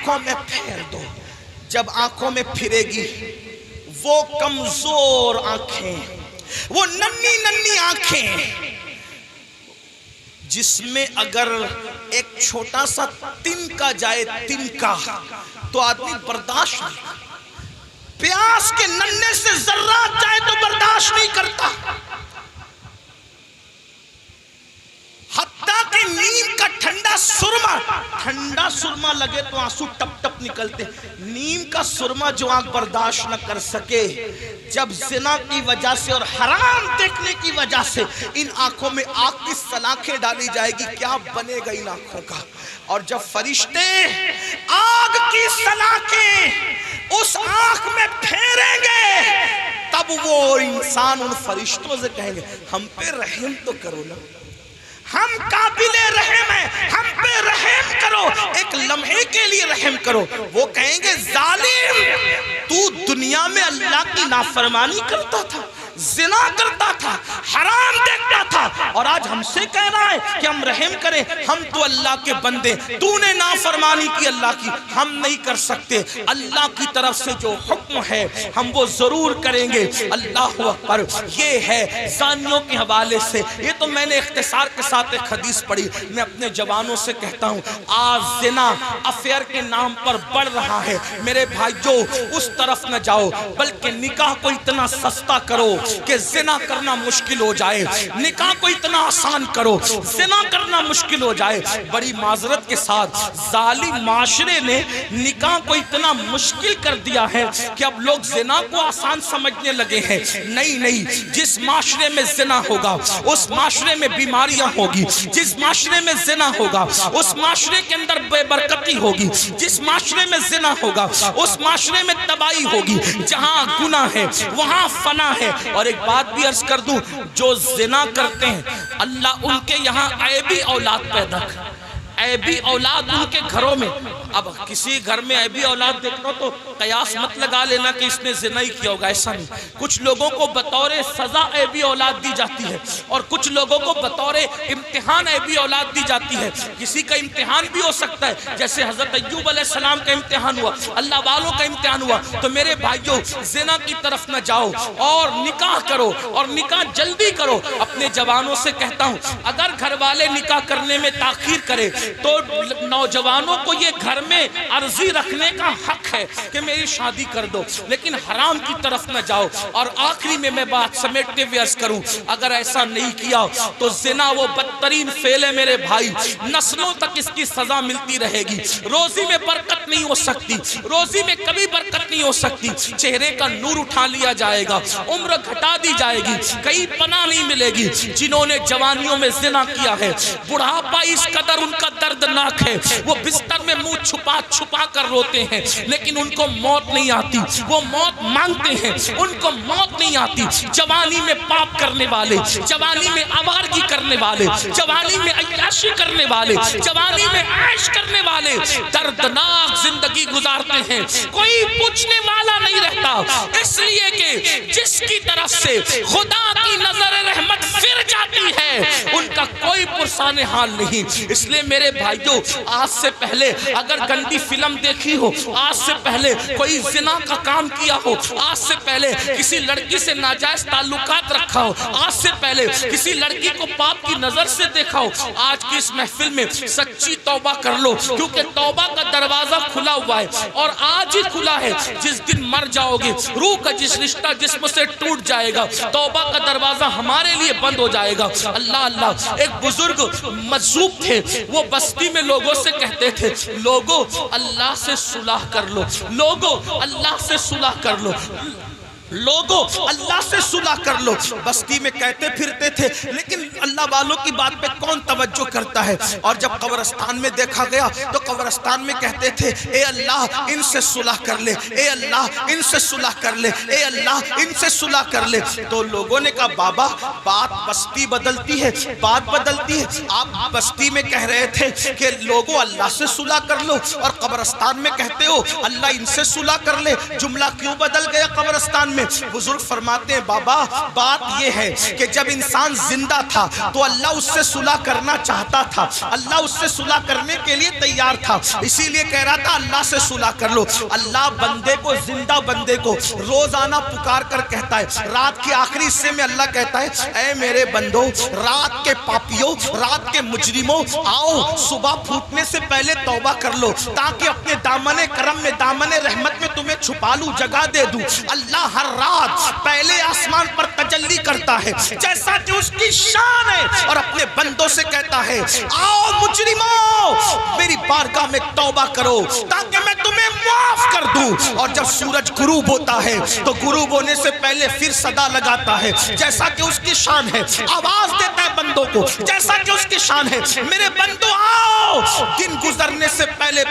آنکھوں میں پھیر دو. جب آنکھوں میں پھرے گی وہ کمزور آنکھیں، وہ ننھی ننھی آنکھیں جس میں اگر ایک چھوٹا سا تنکا جائے، تنکا، تو آدمی برداشت نہیں. پیاس کے ننھے سے ذرات جائے تو برداشت نہیں کرتا. حتیٰ کہ نیم کا ٹھنڈا سرما لگے تو آنسو ٹپ ٹپ نکلتے. نیم کا سرما جو آنکھ برداشت نہ کر سکے، جب زنا کی وجہ سے اور حرام دیکھنے کی وجہ سے ان آنکھوں میں آگ کی سلاخیں ڈالی جائے گی، کیا بنے گا ان آنکھوں کا. اور جب فرشتے آگ کی سلاخیں اس آنکھ میں پھیریں گے، تب وہ انسان ان فرشتوں سے کہیں گے ہم پہ رحم تو کرو نا، ہم قابل رحم ہیں، ہم پہ رحم کرو، ایک لمحے کے لیے رحم کرو. وہ کہیں گے ظالم، تو دنیا میں اللہ کی نافرمانی کرتا تھا، زنا کرتا تھا، حرام دیکھتا تھا، اور آج ہم سے کہہ رہا ہے کہ ہم رحم کریں. ہم تو اللہ کے بندے، تو نے نافرمانی کی اللہ کی، ہم نہیں کر سکتے. اللہ کی طرف سے جو حکم ہے ہم وہ ضرور کریں گے. اللہ اکبر. یہ ہے زانیوں کے حوالے سے. یہ تو میں نے اختصار کے ساتھ ایک حدیث پڑھی. میں اپنے جوانوں سے کہتا ہوں آج زنا افیئر کے نام پر بڑھ رہا ہے. میرے بھائیو اس طرف نہ جاؤ، بلکہ نکاح کو اتنا سستا کرو کہ زنا کرنا مشکل ہو جائے. نکاح کو اتنا آسان کرو، زنا کرنا مشکل ہو جائے. بڑی معذرت کے ساتھ ظالم معاشرے نے نکاح کو اتنا مشکل کر دیا ہے کہ اب لوگ زنا کو آسان سمجھنے لگے ہیں. نہیں، جس معاشرے میں زنا ہوگا اس معاشرے میں بیماریاں ہوگی. جس معاشرے میں زنا ہوگا اس معاشرے کے اندر بے برکتی ہوگی. جس معاشرے میں زنا ہوگا اس معاشرے میں تباہی ہوگی. جہاں گناہ ہے وہاں فنا ہے. اور ایک بات بھی عرض کر دوں، جو زنا کرتے ہیں اللہ ان کے یہاں عیبی اولاد پیدا کر، عیبی اولاد ان کے گھروں میں. اب کسی گھر میں عیبی اولاد دیکھنا تو قیاس مت لگا لینا کہ اس نے زنا ہی کیا ہوگا، ایسا نہیں. کچھ لوگوں کو بطور سزا عیبی اولاد دی جاتی ہے اور کچھ لوگوں کو بطور امتحان عیبی اولاد دی جاتی ہے. کسی کا امتحان بھی ہو سکتا ہے، جیسے حضرت ایوب علیہ السلام کا امتحان ہوا، اللہ والوں کا امتحان ہوا. تو میرے بھائیو زنا کی طرف نہ جاؤ اور نکاح کرو، اور نکاح جلدی کرو. اپنے جوانوں سے کہتا ہوں اگر گھر والے نکاح کرنے میں تاخیر کرے تو نوجوانوں کو یہ گھر میں عرضی رکھنے کا حق ہے کہ میری شادی کر دو، لیکن حرام کی طرف نہ جاؤ. اور آخری میں بات سمیٹتے ہوئے عرض کروں، اگر ایسا نہیں کیا تو زنا وہ بدترین فعل ہے میرے بھائی. نسلوں تک اس کی سزا ملتی رہے گی. روزی میں برکت نہیں ہو سکتی، روزی میں کبھی برکت نہیں ہو سکتی. چہرے کا نور اٹھا لیا جائے گا، عمر گھٹا دی جائے گی، کہیں پناہ نہیں ملے گی. جنہوں نے جوانیوں میں زنا کیا ہے بڑھاپا اس قدر ان کا دردناک ہے، وہ بستر میں منہ چھپا چھپا کر روتے ہیں، لیکن ان کو موت نہیں آتی. وہ موت مانگتے ہیں، ان کو موت نہیں آتی. جوانی میں پاپ کرنے والے، جوانی میں آوارگی کرنے والے، جوانی میں عیاشی کرنے والے، جوانی میں عیش کرنے والے دردناک زندگی گزارتے ہیں. کوئی پوچھنے والا نہیں رہتا، اس لیے کہ جس کی طرف سے خدا کی نظر رحمت پھر جاتی ہے ان کا کوئی پرسان حال نہیں. اس لیے میرے بھائیوں آج سے پہلے اگر گندی فلم دیکھی ہو، آج سے پہلے کوئی زنا کا کام کیا ہو، آج سے پہلے کسی لڑکی سے ناجائز تعلقات رکھا ہو، آج سے پہلے کسی لڑکی کو پاپ کی نظر سے دیکھا ہو، آج کی اس محفل میں سچی توبہ کر لو، کیونکہ توبہ کا دروازہ کھلا ہوا ہے اور آج ہی کھلا ہے. جس دن مر جاؤ گے روح کا جس رشتہ جسم سے ٹوٹ جائے گا، توبہ کا دروازہ ہمارے لیے بند ہو جائے گا. اللہ ایک بزرگ مجذوب تھے، وہ بستی میں لوگوں سے کہتے تھے لوگوں اللہ سے صلح کر لو، لوگوں اللہ سے صلح کر لو، لوگوں اللہ سے صلح کر لو. بستی میں کہتے پھرتے تھے، لیکن اللہ والوں کی بات پہ کون توجہ کرتا ہے. اور جب قبرستان میں دیکھا گیا تو قبرستان میں کہتے تھے اے اللہ ان سے صلح کر لے، اے اللہ ان سے صلح کر لے، اے اللہ ان سے صلح کر لے. تو لوگوں نے کہا بابا بات بستی بدلتی ہے، بات بدلتی ہے. آپ بستی میں کہہ رہے تھے کہ لوگوں اللہ سے صلح کر لو اور قبرستان میں کہتے ہو اللہ ان سے صلح کر لے. جملہ کیوں بدل گیا قبرستان میں بزرگ فرماتے ہیں بابا بات یہ ہے کہ جب انسان زندہ تھا تو اللہ اس سے صلح کرنا چاہتا تھا، اللہ اس سے صلح کرنے کے لیے تیار تھا، اسی لیے کہہ رہا تھا اللہ سے صلح کر لو۔ اللہ بندے کو، زندہ بندے کو روزانہ پکار کر کہتا ہے، رات کے آخری حصے میں اللہ کہتا ہے اے میرے بندو، رات کے پاپیوں، رات کے مجرموں، آؤ صبح پھوٹنے سے پہلے توبہ کر لو تاکہ اپنے دامن کرم میں، دامن رحمت میں تمہیں چھپا لوں، جگہ دے دوں۔ اللہ ہر رات پہلے آسمان پر تجلی کرتا ہے جیسا کہ اس کی شان ہے، اور اپنے بندوں سے کہتا ہے آؤ مجرموں میری بارگاہ میں توبہ کرو تاکہ میں تمہیں معاف کر دوں۔ اور جب سورج غروب ہوتا ہے تو غروب ہونے سے پہلے پھر صدا لگاتا ہے جیسا کہ اس کی شان ہے، آواز دیتا ہے بندوں کو جیسا کہ اس کی شان ہے، میرے بندو آؤ دن گزرنے سے پہلے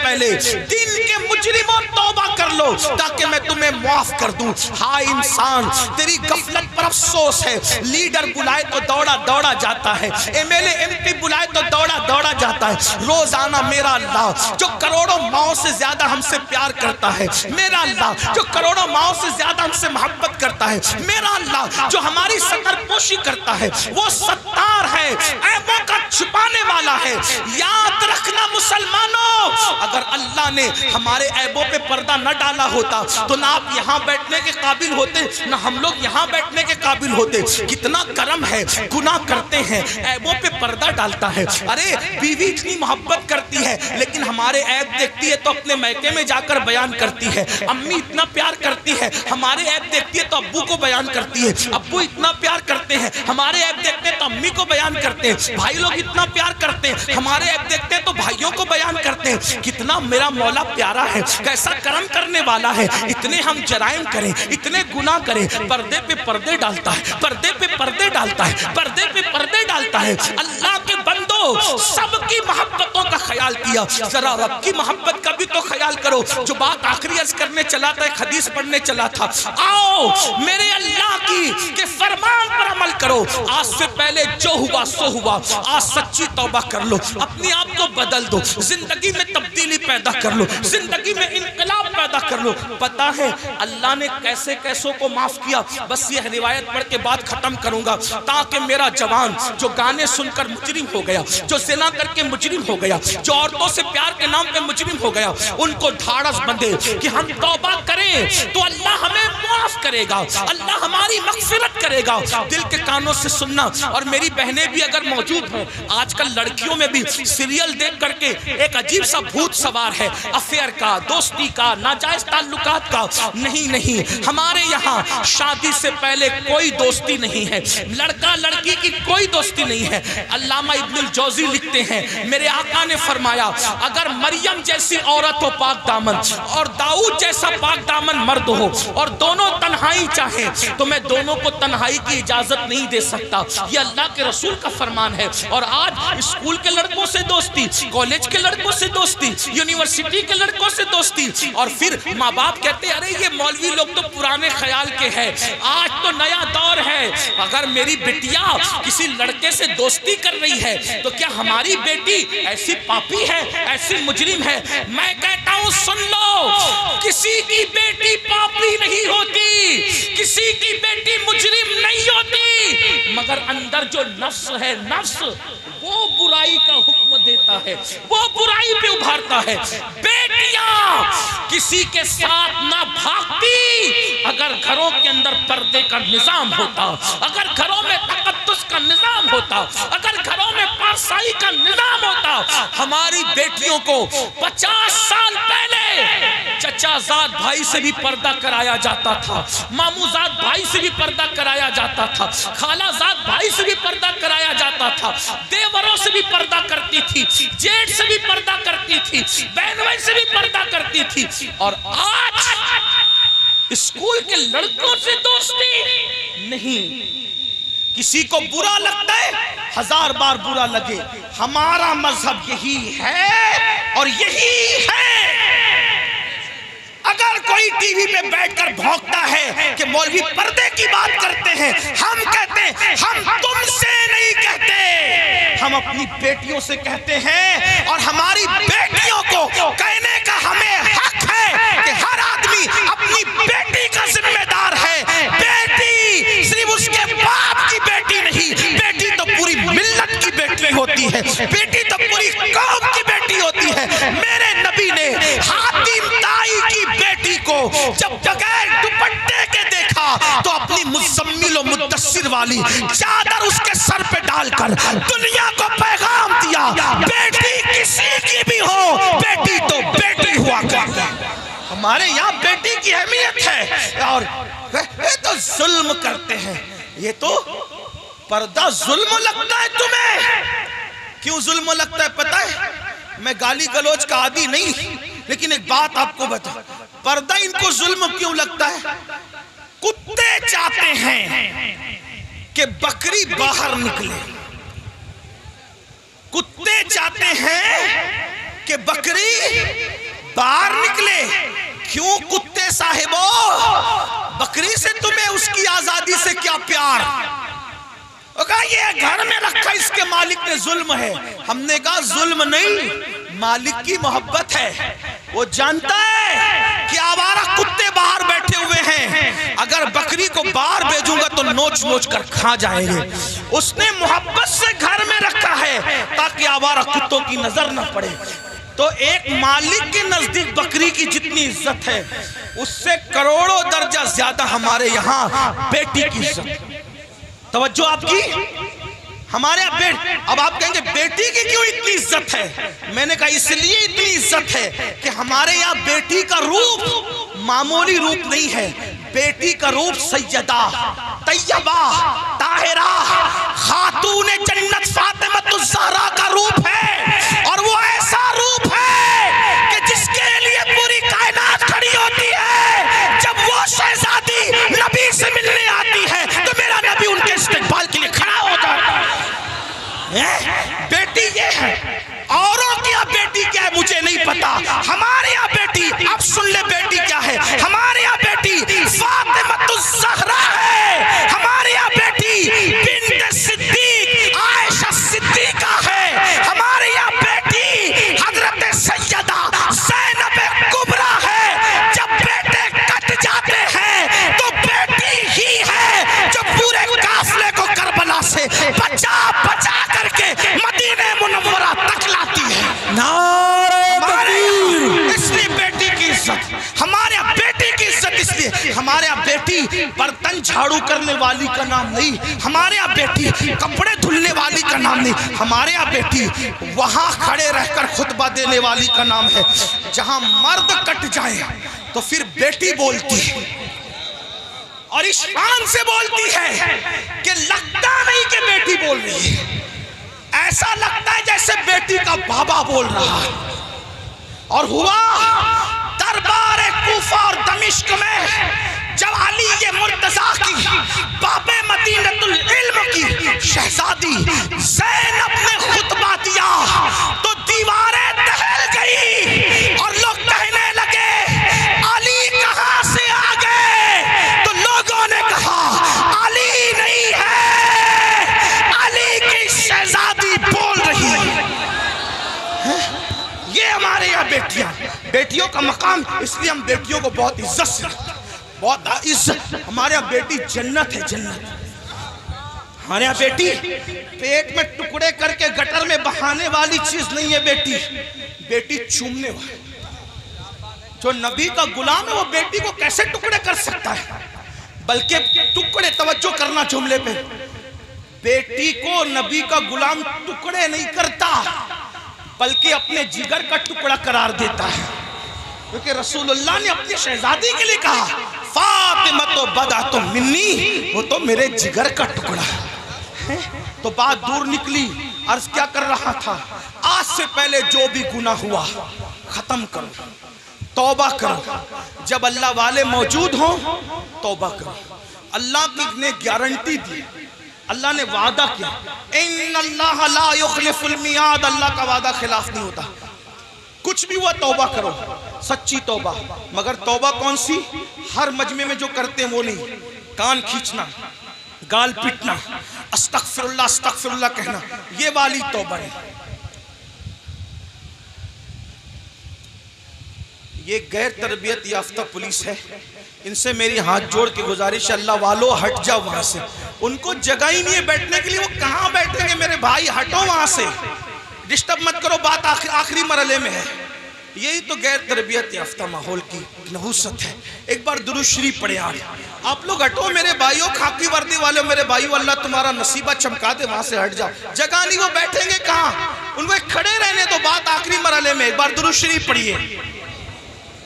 دن کے مجرموں توبہ کر لو تاکہ میں تمہیں معاف کر دوں۔ ہائے انسان تیری غفلت پر افسوس ہے، لیڈر بلائے تو دوڑا دوڑا جاتا ہے، M L A M P بلائے تو دوڑا دوڑا جاتا ہے۔ روزانہ میرا اللہ جو کروڑوں ماؤں سے زیادہ ہم سے پیار کرتا ہے، میرا اللہ جو کروڑوں ماؤں سے زیادہ ہم سے محبت کرتا ہے، میرا اللہ جو ہماری ستر پوشی کرتا ہے، وہ ستار ہے، عیبوں کا چھپانے والا ہے۔ یاد رکھنا مسلمانوں، اگر اللہ نے ہمارے عیبوں پہ پردہ نہ ڈالا ہوتا تو نہ آپ یہاں بیٹھنے کے قابل ہوتے، نہ ہم لوگ یہاں بیٹھنے کے قابل ہوتے۔ کتنا کرم ہے، گناہ کرتے ہیں، عیبوں پہ پردہ ڈالتا ہے۔ ارے بیوی اتنی محبت کرتی ہے لیکن ہمارے عیب دیکھتی ہے تو اپنے میکے میں جا کر بیان کرتی ہے، امی اتنا پیار کرتی ہے، ہمارے عیب دیکھتی ہے تو ابو کو بیان کرتی ہے، ابو اتنا پیار کرتے ہیں، ہمارے عیب دیکھتے ہیں تو امی کو بیان کرتے ہیں، بھائی لوگ اتنا پیار کرتے ہیں، ہمارے عیب دیکھتے ہیں تو بھائیوں کو بیان کرتے ہیں۔ کتنا میرا مولا پیارا ہے، کیسا کرم کرنے والا ہے۔ اتنے ہم جرائم کریں، اتنے گناہ کریں، پردے پہ پردے ڈالتا ہے، پردے پہ پردے ڈالتا ہے، پردے پہ پردے ڈالتا ہے۔ اللہ کے بندو سب کی محبتوں کا خیال کیا، ذرا رب کی محبت کا بھی تو خیال کرو۔ جو بات آخری عرض کرنے چلا تھا، ایک حدیث پڑھنے چلا تھا، آؤ میرے اللہ کی کہ فرمان پر عمل کرو، آج سے پہلے جو ہوا سو ہوا، آج سچی توبہ کر لو، اپنے آپ کو بدل دو، زندگی میں تبدیلی پیدا کر لو، زندگی میں انقلاب پیدا کر لو۔ پتا ہے اللہ نے کیسے کیسوں کو معاف کیا؟ بس یہ روایت پڑھ کے بات ختم کروں گا تاکہ میرا جوان جو گانے سن کر مجرم ہو گیا، جو زنا کر کے مجرم ہو گیا، جو عورتوں سے پیار کے نام پہ مجرم ہو گیا، ان کو دھاڑس بندے کہ ہم توبہ کریں تو اللہ ہمیں معاف کرے گا، اللہ ہماری مغفرت کرے گا۔ دل کے کانوں سے سننا، اور میری بہنیں بھی اگر موجود ہیں، آج کل لڑکیوں میں بھی سیریل دیکھ کر کے ایک عجیب سا بھوت سوار ہے، افیئر کا، دوستی کا، ناجائز تعلقات کا۔ نہیں، ہمارے یہاں شادی سے پہلے کوئی دوستی نہیں ہے، لڑکا لڑکی کی کوئی دوستی نہیں ہے۔ علامہ ابن الجوزی لکھتے ہیں میرے آقا نے فرمایا اگر مریم جیسی عورت ہو پاک دامن اور داؤد جیسا پاک دامن مرد ہو اور دونوں تنہائی چاہیں تو میں دونوں کو تنہائی کی اجازت نہیں دے سکتا۔ یہ اللہ کے رسول کا فرمان ہے۔ اور آج اسکول کے لڑکوں سے دوستی، کالج کے لڑکوں سے دوستی، یونیورسٹی کے لڑکوں سے دوستی، اور پھر ماں باپ کہتے ہیں ارے یہ مولوی لوگ تو پرانے خیال کے ہیں، آج تو نیا دور ہے۔ اگر میری بٹیا کسی لڑکے سے دوستی کر رہی ہے تو کیا ہماری بیٹی ایسی پاپی ہے، ایسی مجرم ہے؟ میں کہتا ہوں سن لو، کسی کی بیٹی پاپی نہیں ہوتی، کسی کی بیٹی مجرم نہیں ہوتی، مگر اندر جو نفس ہے، نفس وہ برائی کا حکم دیتا ہے، وہ برائی پہ ابھارتا ہے۔ بیٹیاں کسی کے ساتھ نہ بھاگتی اگر گھروں کے اندر پردے کا نظام ہوتا، اگر گھروں میں تقدس کا نظام ہوتا، اگر گھروں میں پارسائی کا نظام ہوتا۔ ہماری بیٹیوں کو 50 سال پہلے چچا زاد بھائی سے بھی پردہ کرایا جاتا تھا، مامو زاد بھائی سے بھی پردہ کرایا جاتا تھا، خالہ زاد بھائی سے بھی پردہ کرایا جاتا تھا، دیوروں سے بھی پردہ کرتی تھی، جیٹ سے بھی پردہ کرتی تھی، بہن بھائی سے بھی پردہ کرتی تھی۔ اور آج اسکول کے لڑکوں سے دوستی نہیں۔ کسی کو برا لگتا ہے، 1000 بار برا لگے، ہمارا مذہب یہی ہے اور یہی ہے۔ اگر کوئی ٹی وی پہ بیٹھ کر بھونکتا ہے کہ مولوی پردے کی بات کرتے ہیں، ہم کہتے ہیں ہم تم سے نہیں کہتے، ہم اپنی بیٹیوں سے کہتے ہیں، اور ہماری بیٹیوں کو کہنے کا ہمیں حق ہے کہ ہر آدمی اپنی بیٹی کا ذمہ دار ہے میرے نبی نے حاتم تائی کی بیٹی کو جب بغیر دوپٹے کے دیکھا تو اپنی مزمل و مدثر والی چادر اس کے سر پہ ڈال کر دنیا کو پیغام دیا، بیٹی کسی کی بھی ہو، بیٹی تو بیٹی ہوا کرتی۔ ہمارے یہاں بیٹی کی اہمیت ہے، اور یہ تو ظلم کرتے ہیں، یہ تو پردہ ظلم لگتا ہے تمہیں۔ کیوں ظلم لگتا ہے پتہ ہے؟ میں گالی گلوچ کا عادی نہیں، لیکن ایک بات آپ کو بتا، پردہ ان کو ظلم کیوں لگتا ہے؟ کتے چاہتے ہیں کہ بکری باہر نکلے، کتے چاہتے ہیں کہ بکری باہر نکلے۔ کیوں کتے صاحبو؟ بکری سے تمہیں اس کی آزادی سے کیا پیار؟ کہا یہ گھر میں رکھا اس کے مالک نے ظلم ہے۔ ہم نے کہا ظلم نہیں، مالک کی محبت ہے۔ وہ جانتا ہے کہ آوارہ کتے باہر بیٹھے ہوئے ہیں، اگر بکری کو باہر بھیجوں گا تو نوچ نوچ کر کھا جائیں گے۔ اس نے محبت سے گھر میں رکھا ہے تاکہ آوارہ کتوں کی نظر نہ پڑے۔ تو ایک مالک کے نزدیک بکری کی جتنی عزت ہے، اس سے کروڑوں درجہ زیادہ ہمارے یہاں بیٹی کی عزت۔ توجہ آپ کی، ہمارے یہاں اب آپ کہیں گے بیٹی کی کیوں اتنی عزت ہے؟ میں نے کہا اس لیے اتنی عزت ہے کہ ہمارے یہاں بیٹی کا روپ معمولی روپ نہیں ہے، بیٹی کا روپ سیدہ طیبہ طاہرہ خاتون جنت فاطمۃ الزہرا کا روپ ہے، اور وہ ایسا روپ ہے کہ جس کے لیے پوری کائنات کھڑی ہوتی ہے۔ جب وہ شہزادی نبی سے ملنے آتی ہے تو میرا نبی ان کے استقبال کے لیے کھڑا ہوتا ہے۔ بیٹی یہ ہے، اوروں کی بیٹی کیا ہے مجھے نہیں پتا، ہمارے یہاں بیٹی، اب سن لے بیٹی کیا ہے، ہمارے یہاں بیٹی فاطمۃ الزہرا ہے، ہمارے یہاں بیٹی بنت صدیق عائشہ صدیقہ ہے، ہمارے یہاں بیٹی حضرت سیدہ زینب کبریٰ ہے۔ جب بیٹے کٹ جاتے ہیں تو بیٹی ہی ہے جو پورے قافلے کو کربلا سے بچا بچا کر کے مدینہ منورہ تک لاتی ہے۔ اس لیے بیٹی کی عزت، ہمارے یہاں بیٹی کی عزت اس لیے، ہمارے یہاں بیٹی برتن جھاڑو کرنے والی کا نام نہیں، ہمارے یہاں بیٹی کپڑے دھلنے والی کا نام نہیں، ہمارے یہاں بیٹی وہاں کھڑے رہ کر خطبہ دینے والی کا نام ہے۔ جہاں مرد کٹ جائے تو پھر بیٹی بولتی ہے، اور اس شان سے بولتی ہے کہ لگتا نہیں کہ بیٹی بول رہی ہے، ایسا لگتا ہے جیسے بیٹی کا بابا بول رہا ہے۔ اور ہوا دربار کوفہ اور دمشق میں جب علی مرتضیٰ کی باب مدینۃ العلم کی شہزادی زینب نے خطبہ دیا تو دیواریں دہل گئی، اور لوگ کہنے لگے علی کہاں سے آ گئے؟ تو لوگوں نے کہا علی نہیں ہے، علی کی شہزادی بول رہی ہے۔ یہ ہمارے یہاں بیٹیاں، بیٹیوں کا مقام، اس لیے ہم بیٹیوں کو بہت عزت سے، بہت عزت، ہمارے یہاں بیٹی جنت ہے، جنت۔ ہمارے یہاں بیٹی پیٹ میں ٹکڑے کر کے گٹر میں بہانے والی چیز نہیں ہے، بیٹی بیٹی چومنے والی۔ جو نبی کا غلام ہے وہ بیٹی کو کیسے ٹکڑے کر سکتا ہے؟ بلکہ ٹکڑے، توجہ کرنا جملے پہ، بیٹی کو نبی کا غلام ٹکڑے نہیں کرتا بلکہ اپنے جگر کا ٹکڑا قرار دیتا ہے، کیونکہ رسول اللہ نے اپنی شہزادی کے لیے کہا فاطمہ بضعۃ منی، وہ تو میرے جگر کا ٹکڑا ہے۔ تو بات دور نکلی، عرض کیا کر رہا تھا، آج سے پہلے جو بھی گناہ ہوا ختم کرو، توبہ کرو، جب اللہ والے موجود ہوں توبہ کرو۔ اللہ نے گارنٹی دی، اللہ نے وعدہ کیا، ان اللہ لا یخلف المیعاد، اللہ کا وعدہ خلاف نہیں ہوتا۔ کچھ بھی ہوا توبہ کرو، سچی توبہ، مگر توبہ کون سی؟ ہر مجمع میں جو کرتے ہیں وہ نہیں، کان کھینچنا، گال پٹنا، استغفر اللہ کہنا، یہ والی توبہ نہیں۔ یہ غیر تربیت یافتہ پولیس ہے، ان سے میری ہاتھ جوڑ کے گزارش ہے، اللہ والو ہٹ جاؤ وہاں سے، ان کو جگہ ہی نہیں ہے بیٹھنے کے لیے، وہ کہاں بیٹھیں گے؟ میرے بھائی ہٹو وہاں سے، ڈسٹرب مت کرو، بات آخری مرحلے میں ہے۔ یہی تو غیر تربیت یافتہ ماحول کی نحوست ہے. ایک بار درود شریف پڑھیں. آپ لوگ ہٹو میرے بھائیوں، خاکی وردی والے میرے بھائیوں، اللہ تمہارا نصیبہ چمکا دے، وہاں سے ہٹ جاؤ. جگہ نہیں، وہ بیٹھیں گے کہاں؟ ان کو کھڑے رہنے تو بات آخری مرحلے میں. ایک بار درود شریف پڑھیے.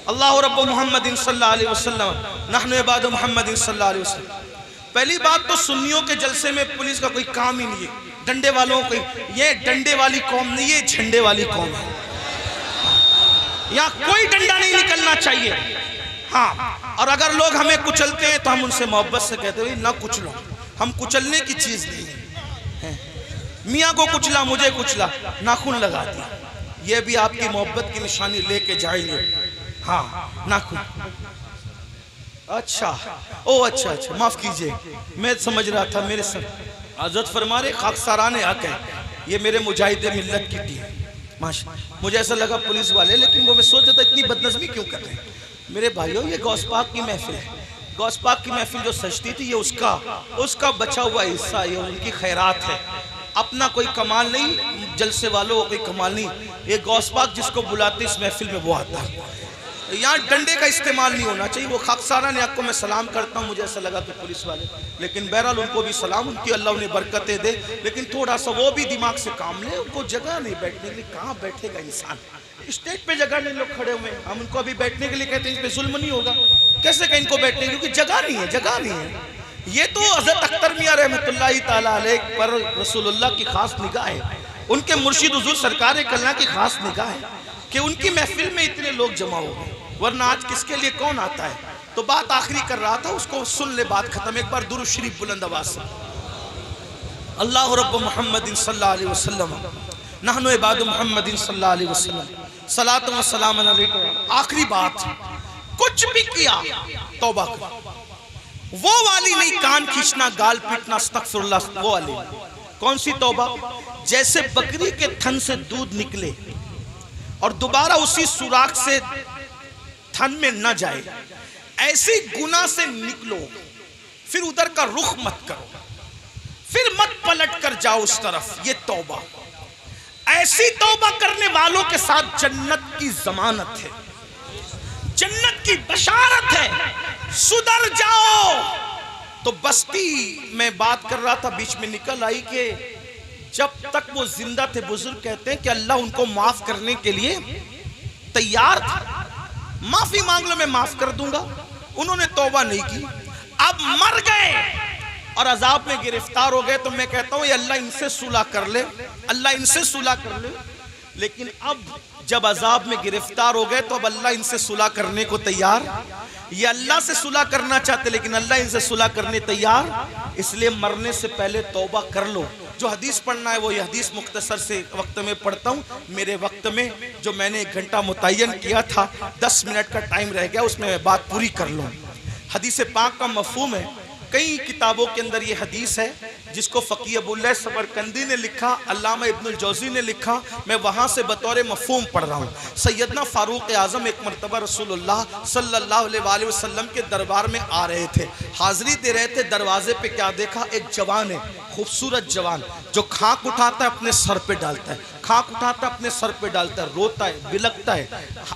اللہ رب محمد صلی اللہ علیہ وسلم نحن عباد محمد صلی اللہ علیہ وسلم. پہلی بات تو سنیوں کے جلسے میں پولیس کا کوئی کام ہی نہیں ہے. ڈنڈے والوں کو، یہ ڈنڈے والی قوم نہیں، یہ جھنڈے والی قوم ہے. یہاں کوئی ڈنڈا نہیں نکلنا چاہیے. ہاں، اور اگر لوگ ہمیں کچلتے ہیں تو ہم ان سے محبت سے کہتے ہیں نہ کچلو. ہم کچلنے کی چیز نہیں ہے. میاں کو کچلا، مجھے کچلا، ناخن لگا دیا، یہ بھی آپ کی محبت کی نشانی لے کے جائیں گے. ہاں، ناخن. اچھا، او اچھا، معاف کیجئے، میں سمجھ رہا تھا میرے سر. حضرت فرما رہے خاکساران حق ہے، یہ میرے مجاہد ملت کی ٹیم. مجھے ایسا لگا پولیس والے، لیکن وہ میں سوچ رہا تھا اتنی بدنظمی کیوں کر رہے ہیں. میرے بھائیوں، یہ غوث پاک کی محفل ہے. غوث پاک کی محفل جو سجتی تھی، یہ اس کا بچا ہوا حصہ، یہ ان کی خیرات ہے. اپنا کوئی کمال نہیں، جلسے والوں کوئی کمال نہیں. یہ غوث پاک جس کو بلاتے اس محفل میں وہ آتا ہے. یہاں ڈنڈے کا استعمال نہیں ہونا چاہیے. وہ خاکساران حق کو میں سلام کرتا ہوں. مجھے ایسا لگا کہ پولیس والے، لیکن بہرحال ان کو بھی سلام، ان کی اللہ انہیں برکتیں دے. لیکن تھوڑا سا وہ بھی دماغ سے کام لے. ان کو جگہ نہیں بیٹھنے کے لیے. کہاں بیٹھے گا انسان؟ اسٹیج پہ جگہ نہیں، لوگ کھڑے ہوئے. ہم ان کو ابھی بیٹھنے کے لیے کہتے ہیں اس پہ ظلم نہیں ہوگا. کیسے کہ ان کو بیٹھنے کیونکہ جگہ نہیں ہے، جگہ نہیں ہے. یہ تو حضرت اختر میاں رحمۃ اللہ تعالیٰ علیہ پر رسول اللہ کی خاص نگاہ ہے. ان کے مرشد حضور سرکار کلہ کی خاص نگاہ ہے کہ ان کی محفل میں اتنے لوگ جمع ہو گئے. ورنہ آج کس کے لیے کون آتا ہے؟ تو بات آخری کر رہا تھا، اس کو سن لے، بات ختم. ایک بار درود شریف بلند آواز سے. اللہ رب محمد صلی اللہ علیہ وسلم نحن عباد محمد صلی اللہ علیہ وسلم صلاۃ و سلام علیکم. آخری بات، کچھ بھی کیا توبہ کرو. وہ والی نہیں، کان کھینچنا، گال پیٹنا، استغفر اللہ. وہ والی کون سی توبہ؟ جیسے بکری کے تھن سے دودھ نکلے اور دوبارہ اسی سوراخ سے تھن میں نہ جائے، ایسی گناہ سے نکلو. پھر ادھر کا رخ مت کرو، پھر مت پلٹ کر جاؤ اس طرف. یہ توبہ. ایسی توبہ کرنے والوں کے ساتھ جنت کی ضمانت ہے، جنت کی بشارت ہے. سدھر جاؤ. تو بستی میں بات کر رہا تھا، بیچ میں نکل آئی کہ جب تک وہ زندہ تھے، بزرگ کہتے ہیں کہ اللہ ان کو معاف کرنے کے لیے تیار تھا. معافی مانگ لو، میں معاف کر دوں گا. انہوں نے توبہ نہیں کی. اب مر گئے اور عذاب میں گرفتار ہو گئے. تو میں کہتا ہوں یہ اللہ ان سے صلح کر لے، اللہ ان سے صلح کر لے. لیکن اب جب عذاب میں گرفتار ہو گئے تو اب اللہ ان سے صلح کرنے کو تیار. یہ اللہ سے صلح کرنا چاہتے لیکن اللہ ان سے صلح کرنے تیار. اس لیے مرنے سے پہلے توبہ کر لو. جو حدیث پڑھنا ہے وہ یہ حدیث مختصر سے وقت میں پڑھتا ہوں. میرے وقت میں جو میں نے 1 گھنٹہ متعین کیا تھا، 10 منٹ کا ٹائم رہ گیا، اس میں بات پوری کر لوں. حدیث پاک کا مفہوم ہے. کئی کتابوں کے اندر یہ حدیث ہے جس کو فقیہ ابو اللہ سمرقندی نے لکھا، علامہ ابن الجوزی نے لکھا. میں وہاں سے بطور مفہوم پڑھ رہا ہوں. سیدنا فاروق اعظم ایک مرتبہ رسول اللہ صلی اللہ علیہ وآلہ وسلم کے دربار میں آ رہے تھے، حاضری دے رہے تھے. دروازے پہ کیا دیکھا؟ ایک جوان ہے، خوبصورت جوان، جو کھانک اٹھاتا ہے اپنے سر پہ ڈالتا ہے، کھانک اٹھاتا ہے اپنے سر پہ ڈالتا ہے، روتا ہے، بلکتا ہے،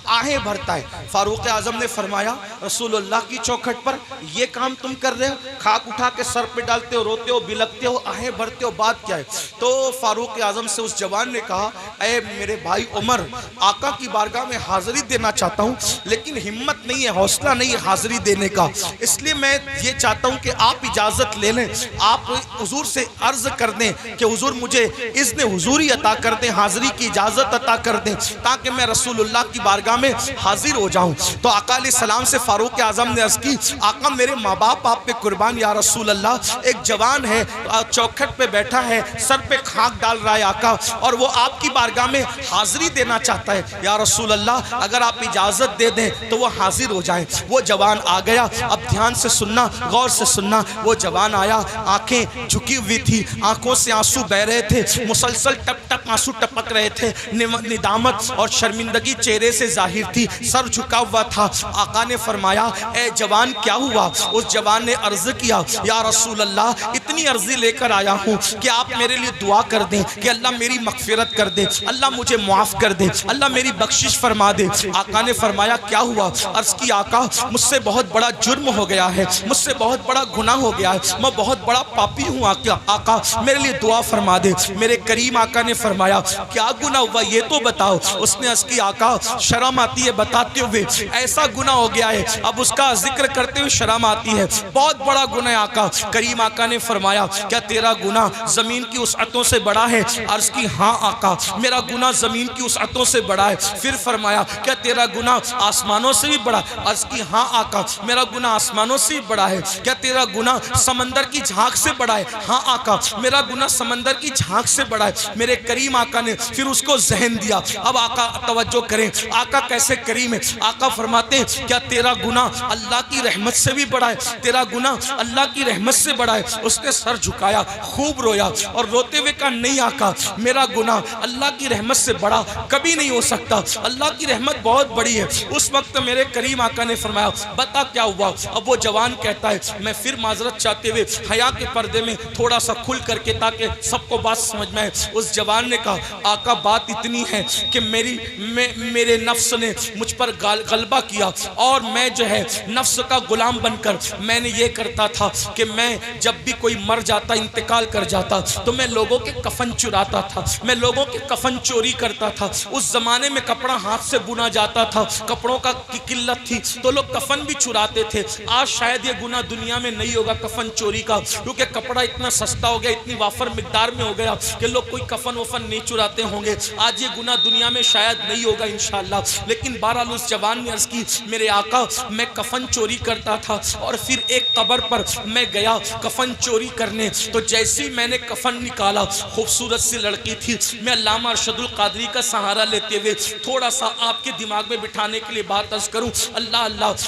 آہیں بھرتا ہے. فاروق اعظم نے فرمایا رسول اللہ کی چوکھٹ پر یہ کام تم کر رہے ہو؟ کھانک اٹھا کے سر پہ ڈالتے ہو، روتے ہو، بلکتے ہو، آہیں بھرتے ہو، بات کیا ہے؟ تو فاروق اعظم سے اس جوان نے کہا اے میرے بھائی عمر، آقا کی بارگاہ میں حاضری دینا چاہتا ہوں لیکن ہمت نہیں ہے، حوصلہ نہیں ہے حاضری دینے کا. اس لیے میں یہ چاہتا ہوں کہ آپ اجازت لے لیں، آپ حضور سے عرض کر دیں کہ حضور مجھے اذن حضوری عطا کر دیں، حاضری کی اجازت عطا کر دیں تاکہ میں رسول اللہ کی بارگاہ میں حاضر ہو جاؤں. تو آقا علیہ السلام سے فاروق اعظم نے عرض کی آقا میرے ماں باپ آپ پہ قربان یا رسول اللہ. ایک جوان ہے چوکھٹ پہ بیٹھا ہے، سر پہ خاک ڈال رہا ہے آقا، اور وہ آپ کی بارگاہ میں حاضری دینا چاہتا ہے یا رسول اللہ. اگر آپ اجازت دے دیں تو وہ حاضر ہو جائیں. وہ جوان آ گیا. اب دھیان سے سننا، غور سے سننا. وہ جوان آیا، آنکھیں جھکی ہوئی تھی، آنکھوں سے آنسو بہ رہے تھے، مسلسل ٹپ ٹپ آنسو ٹپ ٹپک رہے تھے، ندامت اور شرمندگی چہرے سے ظاہر تھی، سر جھکا ہوا تھا۔ آقا نے فرمایا اے جوان کیا ہوا؟ اس جوان نے عرض کیا یا رسول اللہ اتنی عرضی لے کر آیا ہوں کہ آپ میرے لیے دعا کر دیں کہ اللہ میری مغفرت کر دے، اللہ مجھے معاف کر دے، اللہ میری بخشش فرما دے۔ آقا نے فرمایا کیا ہوا؟ عرض کی آقا مجھ سے بہت بڑا جرم ہو گیا ہے، مجھ سے بہت بڑا گناہ ہو گیا ہے، میں بہت بڑا پاپی ہوں آقا میرے لیے دعا فرما دے۔ میرے کریم آقا نے فرمایا کیا گناہ ہوا یہ تو بتاؤ۔ اس نے عرض کی آقا شرم آتی ہے بتاتے ہوئے، ایسا گناہ ہو گیا ہے اب اس کا ذکر کرتے ہوئے شرم آتی ہے، بہت بڑا گناہ ہے آقا۔ کریم آقا نے فرمایا کیا تیرا گناہ زمین کی وسعتوں سے بڑا ہے؟ عرض کی ہاں آقا میرا گناہ زمین کی وسعتوں سے بڑا ہے۔ پھر فرمایا کیا تیرا گناہ آسمانوں سے بھی بڑا؟ عرض کی ہاں آقا میرا گناہ آسمانوں سے بھی بڑا ہے۔ کیا تیرا گناہ سمندر کی جھانک سے بڑا ہے؟ ہاں آقا میرا گناہ سمندر کی جھانک سے بڑا ہے۔ میرے کریم آقا نے پھر اس کو ذہن دیا۔ اب آقا توجہ کریں آقا کیسے کریم ہے۔ آقا فرماتے ہیں کیا تیرا گناہ اللہ کی رحمت سے بھی بڑا ہے؟ تیرا گناہ اللہ کی رحمت سے بڑا ہے۔ اس نے سر جھکایا، خوب رویا اور روتے ہوئے کہا نہیں آقا میرا گناہ اللہ کی رحمت سے بڑا کبھی نہیں ہو سکتا، اللہ کی رحمت بہت بڑی ہے۔ اس وقت میرے کریم آقا نے فرمایا بتا کیا ہوا؟ اب وہ جوان کہتا ہے میں پھر معذرت چاہتے ہوئے حیا کے پردے میں تھوڑا سا کھل کر کے تاکہ سب کو بات سمجھ میں آئے، اس جوان نے کہا آقا بات اتنی ہے کہ میرے نفس نے مجھ پر غلبہ کیا اور میں جو ہے نفس کا غلام بن کر میں نے یہ کرتا تھا کہ میں جب بھی کوئی مر جاتا انتقال کر جاتا تو میں لوگوں کے کفن چراتا تھا، میں لوگوں کے کفن چوری کرتا تھا۔ اس زمانے میں کپڑا ہاتھ سے بنا جاتا تھا، کپڑوں کا قلت تھی تو لوگ کفن بھی چراتے تھے۔ آج شاید یہ گناہ دنیا میں نہیں ہوگا کفن چوری کا، کیونکہ کپڑا اتنا سستا ہو گیا، اتنی وافر مقدار میں ہو گیا کہ لوگ کوئی کفن وفن نہیں چراتے ہوں گے۔ آج یہ گناہ دنیا میں شاید نہیں ہوگا انشاءاللہ، لیکن بہرحال اس جوان نے عرض کی میرے آقا میں کفن چوری کرتا تھا اور پھر ایک قبر پر میں گیا کفن چوری کرنے، تو جیسی میں نے کفن نکالا خوبصورت سی لڑکی تھی۔ میں علامہ ارشد القادری کا سہارا لیتے ہوئے تھوڑا سا آپ کے دماغ میں بٹھانے کے لیے بات عرض کروں۔ اللہ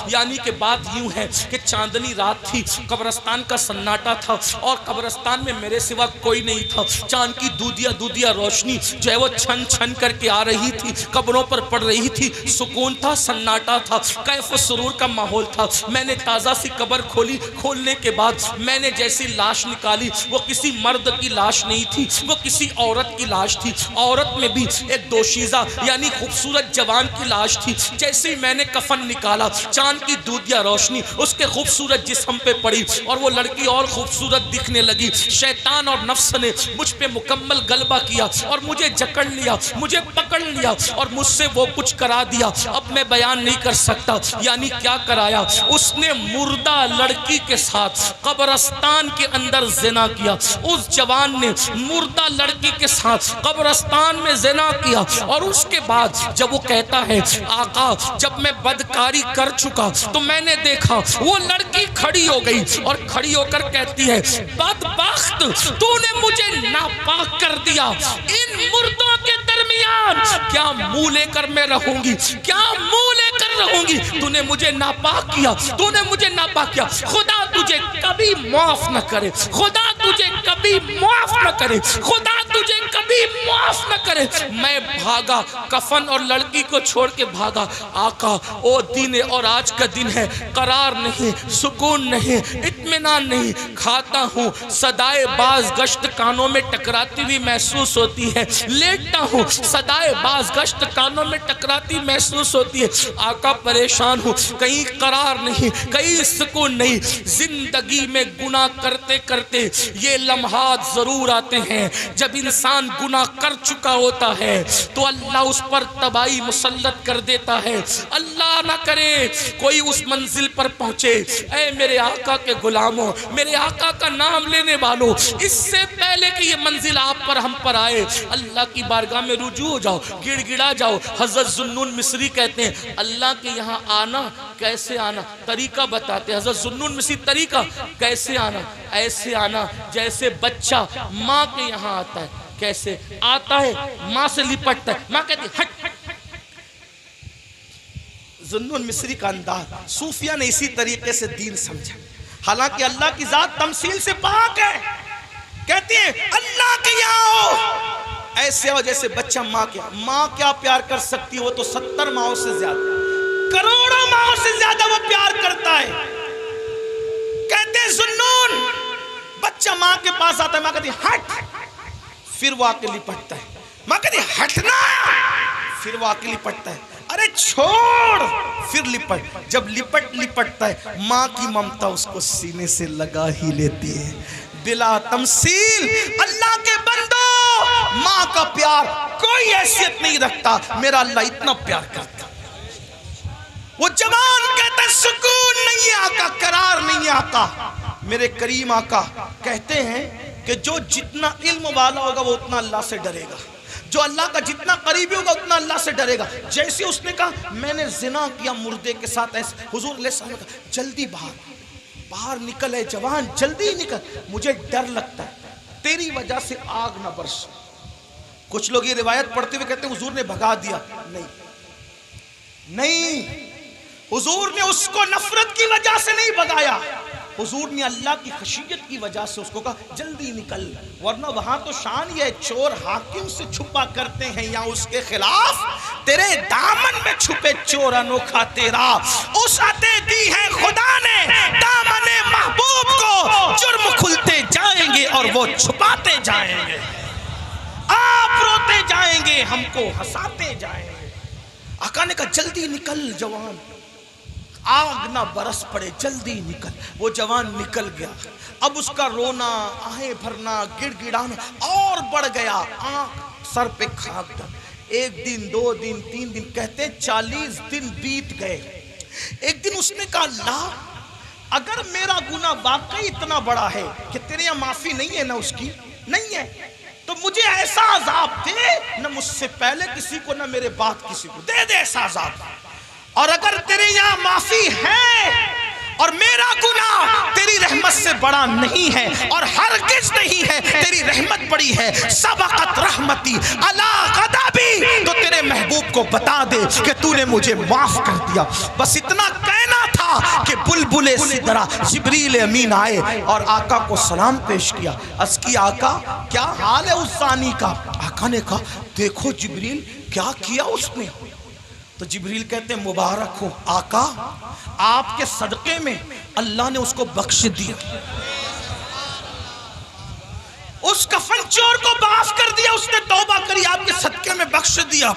یعنی کہ بات یوں ہے کہ چاندنی رات تھی، قبرستان کا سناٹا تھا اور قبرستان میں میرے سوا کوئی نہیں تھا۔ چاند کی دودیا روشنی جو ہے وہ چھن چھن کر کے آ رہی تھی، قبروں پر پڑ رہی تھی، سکون تھا، سناٹا تھا، کیف و سرور کا ماحول تھا۔ میں نے تازہ سی قبر کھولی، کھولنے کے بعد میں نے جیسی لاش نکالی وہ کسی مرد کی لاش نہیں تھی، وہ کسی عورت کی لاش تھی۔ عورت میں بھی ایک دوشیزہ یعنی خوبصورت جوان کی لاش تھی۔ جیسے ہی میں نے کفن نکالا چاند کی دودیا روشنی اس کے خوبصورت جسم پہ پڑی اور وہ لڑکی اور خوبصورت دکھنے لگی۔ شیطان اور نفس نے مجھ پہ مکمل غلبہ کیا اور مجھے جکڑ لیا، مجھے پکڑ لیا اور مجھ سے وہ کچھ کرا دیا اب میں بیان نہیں کر سکتا۔ یعنی کیا کرایا؟ اس نے مردہ لڑکی کے ساتھ قبرستان کے اندر زنا کیا۔ اس جوان نے مردہ لڑکی کے ساتھ قبرستان میں زنا کیا اور اس کے بعد جب وہ کہتا ہے آقا جب میں بدکاری کر چکا تو میں نے دیکھا وہ لڑکی کھڑی ہو گئی اور کھڑی ہو کر کہتی ہے بدبخت تو نے مجھے ناپاک کر دیا، ان مردوں کے درمیان کیا منہ لے کر میں رہوں گی، کیا منہ لے کر رہوں گی؟ تو نے مجھے ناپاک کیا، تو نے مجھے ناپاک کیا، خدا تجھے کبھی معاف نہ کرے، خدا تجھے کبھی معاف نہ کرے، خدا تجھے کبھی معاف نہ کرے۔ میں بھاگا، کفن اور لڑکی کو چھوڑ کے بھاگا۔ آقا او دن اور آج کا دن ہے، قرار نہیں، سکون نہیں، اطمینان نہیں، کھاتا ہوں صدائے باز گشت کانوں میں ٹکراتی ہوئی محسوس ہوتی ہے، لیٹتا ہوں صدائے باز گشت کانوں میں ٹکراتی محسوس ہوتی ہے۔ آقا پریشان ہوں، کہیں قرار نہیں، کہیں سکون نہیں۔ زندگی میں گناہ کرتے کرتے یہ لمحات ضرور آتے ہیں جب انسان گناہ کر چکا ہوتا ہے تو اللہ اس پر تباہی مسلط کر دیتا ہے۔ اللہ نہ کرے کوئی اس منزل پر پہنچے۔ اے میرے آقا کے غلاموں، میرے آقا کا نام لینے والوں، اس سے پہلے کہ یہ منزل آپ پر ہم پر آئے اللہ کی بارگاہ میں رجوع ہو جاؤ، گڑ گڑا جاؤ۔ حضرت ذوالنون مصری کہتے ہیں اللہ کے یہاں آنا کیسے آنا، طریقہ بتاتے ہیں حضرت ذوالنون مصری طریقہ کیسے آنا، ایسے آنا جیسے بچہ ماں کے یہاں آتا ہے۔ کیسے آتا ہے؟ ماں سے لپٹتا ہے، ماں کہتی ہے ہٹ۔ ذوالنون مصری کا انداز صوفیہ نے اسی طریقے سے دین سمجھا، حالانکہ اللہ کی ذات تمثیل سے پاک ہے۔ کہتے ہیں اللہ کے یہاں ہو ایسے ہو جیسے بچہ ماں کیا پیار کر سکتی ہے؟ وہ تو 70 ماؤں سے زیادہ، کروڑوں ماؤں سے زیادہ وہ پیار کرتا ہے۔ کہتے ہیں ذنون، بچہ ماں کے پاس آتا ہے، ماں کہتی ہٹ، پھر وہ آ کے لپٹتا ہے، ماں کہتی ہٹنا، پھر وہ آ کے لپٹتا ہے، ارے چھوڑ، پھر لپٹ، جب لپٹتا ہے ماں کی ممتا اس کو سینے سے لگا ہی لیتی ہے۔ بلا تمثیل اللہ کے بندو، ماں کا پیار کوئی حیثیت نہیں رکھتا، میرا اللہ اتنا پیار کرتا۔ وہ جوان کہتا ہے سکون نہیں ہے آقا، قرار نہیں ہے آقا۔ میرے کریم آقا کہتے ہیں کہ جو جتنا علم والا ہوگا وہ اتنا اللہ سے ڈرے گا، جو اللہ کا جتنا قریبی ہوگا اتنا اللہ سے ڈرے گا۔ جیسے اس نے کہا میں نے زنا کیا مردے کے ساتھ، ایسے حضور علیہ السلام نے کہا جلدی باہر نکل، ہے جوان جلدی نکل، مجھے ڈر لگتا ہے تیری وجہ سے آگ نہ برس۔ کچھ لوگ یہ روایت پڑھتے ہوئے کہتے ہیں حضور نے بھگا دیا، نہیں، حضور نے اس کو نفرت کی وجہ سے نہیں بھگایا، حضور نے اللہ کی خشیت کی وجہ سے اس کو کہا جلدی نکل، ورنہ وہاں تو شان یہ چور حاکم سے چھپا کرتے ہیں یا اس کے خلاف، تیرے دامن میں چھپے چور انوکھا تیرا، اس عطے دی ہے خدا نے دامن محبوب کو، جرم کھلتے جائیں گے اور وہ چھپاتے جائیں گے، آپ روتے جائیں گے ہم کو ہنساتے جائیں گے۔ آقا نے کہا جلدی نکل جوان، آگ نہ برس پڑے، جلدی نکل۔ وہ جوان نکل گیا، اب اس کا رونا، آہیں بھرنا، گڑ گڑانا اور بڑھ گیا، آنکھ سر پہ خاک ڈال۔ 1 دن 2 دن 3 دن، کہتے 40 دن بیت گئے۔ ایک دن اس نے کہا اللہ اگر میرا گناہ واقعی اتنا بڑا ہے کہ تیرے یہاں معافی نہیں ہے نا، اس کی نہیں ہے، تو مجھے ایسا عذاب دے، نہ مجھ سے پہلے کسی کو نہ میرے بعد کسی کو، دے ایسا عذاب۔ اور اگر تیرے یہاں معافی ہے اور میرا گناہ تیری رحمت سے بڑا نہیں ہے اور ہرگز نہیں ہے، تیری رحمت بڑی ہے، سبقت رحمتی علی غضبی، تو تیرے محبوب کو بتا دے کہ تو نے مجھے معاف کر دیا۔ بس اتنا کہنا تھا کہ بلبل سدرہ جبریل امین آئے اور آقا کو سلام پیش کیا، عرض کی آقا کیا حال ہے اس زانی کا؟ آقا نے کہا دیکھو جبریل کیا کیا اس نے۔ تو جبریل کہتے ہیں مبارک ہو آقا، آپ کے صدقے میں اللہ نے اس کو بخش دیا، اس کفن چور کو معاف کر دیا، اس نے توبہ کری، آپ کے صدقے میں بخش دیا۔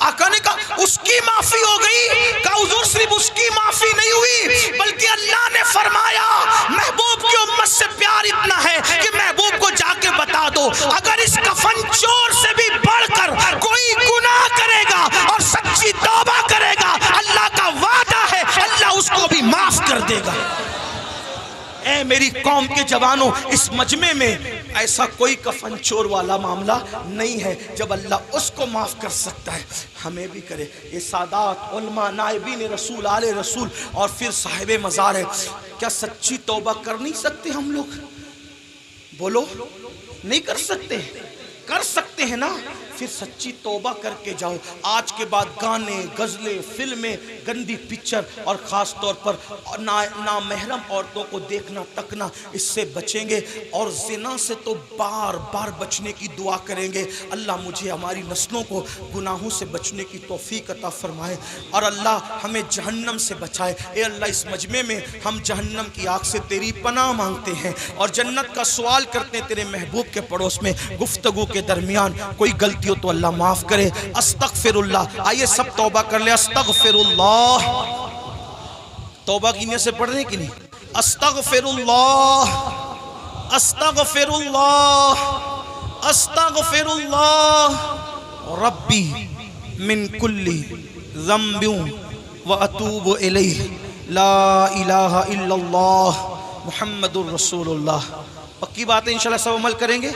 آقا نے کہا اس کی معافی ہو گئی؟ کہا حضور صرف اس کی معافی نہیں ہوئی بلکہ اللہ نے فرمایا محبوب کی امت سے پیار اتنا ہے کہ محبوب کو جا کے بتا دو اگر اس کفن چور سے بھی بڑھ کر کوئی گناہ کرے گا اور سچی توبہ کرے گا، اللہ کا وعدہ ہے اللہ اس کو بھی معاف کر دے گا۔ اے میری قوم کے جوانوں، اس مجمع میں ایسا کوئی کفن چور والا معاملہ نہیں ہے، جب اللہ اس کو معاف کر سکتا ہے ہمیں بھی کرے۔ یہ سادات علماء نائبین رسول آل رسول اور پھر صاحب مزار ہے، کیا سچی توبہ کر نہیں سکتے ہم لوگ؟ بولو نہیں کر سکتے؟ کر سکتے ہیں نا، پھر سچی توبہ کر کے جاؤ۔ آج کے بعد گانے، غزلیں، فلمیں، گندی پکچر اور خاص طور پر نامحرم عورتوں کو دیکھنا تکنا، اس سے بچیں گے، اور زنا سے تو بار بار بچنے کی دعا کریں گے۔ اللہ مجھے ہماری نسلوں کو گناہوں سے بچنے کی توفیق عطا فرمائے اور اللہ ہمیں جہنم سے بچائے۔ اے اللہ اس مجمع میں ہم جہنم کی آگ سے تیری پناہ مانگتے ہیں اور جنت کا سوال کرتے ہیں تیرے محبوب کے پڑوس میں۔ گفتگو کے درمیان کوئی غلطی ہو تو اللہ معاف کرے۔ استغفر اللہ، آئیے سب توبہ کر لیں۔ استغفر اللہ، توبہ کی نیت سے پڑھنے کی نہیں۔ استغفر اللہ، استغفر اللہ، استغفر اللہ ربی من کل ذنب واتوب الیہ، لا الہ الا اللہ محمد الرسول اللہ۔ پکی بات ہے، انشاءاللہ سب عمل کریں گے۔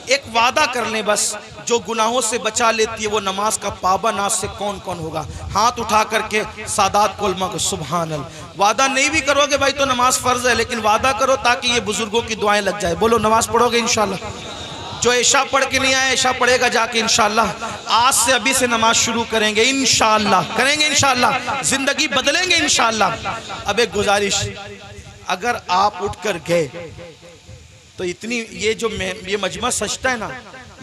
ایک وعدہ کر لیں بس، جو گناہوں سے بچا لیتی ہے وہ نماز کا پابند آج سے کون کون ہوگا؟ ہاتھ اٹھا کر کے سادات کو علماء کو سبحان اللہ۔ وعدہ نہیں بھی کرو گے بھائی تو نماز فرض ہے، لیکن وعدہ کرو تاکہ یہ بزرگوں کی دعائیں لگ جائے۔ بولو نماز پڑھو گے انشاءاللہ؟ جو عشاء پڑھ کے نہیں آئے عشاء پڑھے گا جا کے انشاءاللہ۔ آج سے ابھی سے نماز شروع کریں گے انشاءاللہ، کریں گے انشاءاللہ، زندگی بدلیں گے انشاءاللہ۔ اب ایک گزارش، اگر آپ اٹھ کر گئے تو اتنی یہ جو یہ مجمع سجتا ہے نا،